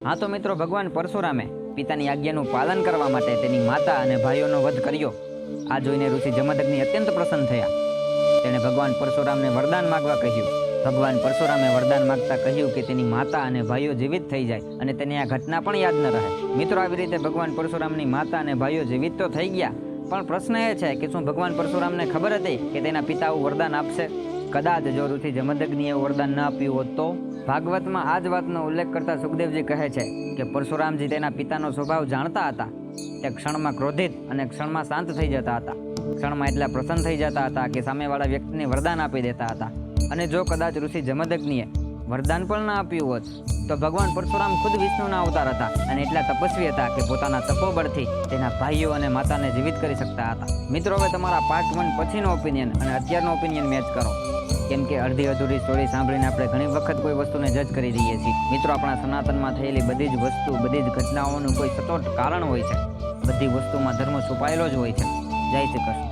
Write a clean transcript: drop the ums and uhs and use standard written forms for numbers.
હા તો મિત્રો, ભગવાન પરશુરામે પિતાની આજ્ઞાનું પાલન કરવા માટે તેની માતા અને ભાઈઓનો વધ કર્યો. આ જોઈને ઋષિ જમદગ્નિ અત્યંત પ્રસન્ન થયા. તેણે ભગવાન પરશુરામને વરદાન માગવા કહ્યું. ભગવાન પરશુરામે વરદાન માગતા કહ્યું કે તેની માતા અને ભાઈઓ જીવિત થઈ જાય અને તેને આ ઘટના પણ યાદ ન રહે. મિત્રો, આવી રીતે ભગવાન પરશુરામની માતા અને ભાઈઓ જીવિત તો થઈ ગયા, પણ પ્રશ્ન એ છે કે શું ભગવાન પરશુરામને ખબર હતી કે તેના પિતા વરદાન આપશે? કદાચ જો ઋષિ જમદગ્નિએ વરદાન ન આપ્યું હોત તો? ભાગવતમાં આ જ વાતનો ઉલ્લેખ કરતા સુખદેવજી કહે છે કે પરશુરામજી તેના પિતાનો સ્વભાવ જાણતા હતા. તે ક્ષણમાં ક્રોધિત અને ક્ષણમાં શાંત થઈ જતા હતા. ક્ષણમાં એટલા પ્રસન્ન થઈ જતા હતા કે સામેવાળા વ્યક્તિને વરદાન આપી દેતા હતા. અને જો કદાચ ઋષિ જમદગ્નિએ વરદાન પણ ન આપ્યું હોત તો ભગવાન પરશુરામ ખુદ વિષ્ણુના અવતાર હતા અને એટલા તપસ્વી હતા કે પોતાના તપોબળથી તેના ભાઈઓ અને માતાને જીવિત કરી શકતા હતા. મિત્રો, હવે તમારા પાર્ટ 1 પછીનો ઓપિનિયન અને અત્યારનો ઓપિનિયન મેચ કરો, કેમ કે અડધી અધૂરી સ્ટોરી સાંભળીને આપણે ઘણી વખત કોઈ વસ્તુને જજ કરી દઈએ છીએ. મિત્રો, આપણા સનાતનમાં થયેલી બધી જ વસ્તુ, બધી જ ઘટનાઓનું કોઈ સચોટ કારણ હોય છે. બધી વસ્તુમાં ધર્મ છુપાયેલો જ હોય છે. જય શ્રી કૃષ્ણ.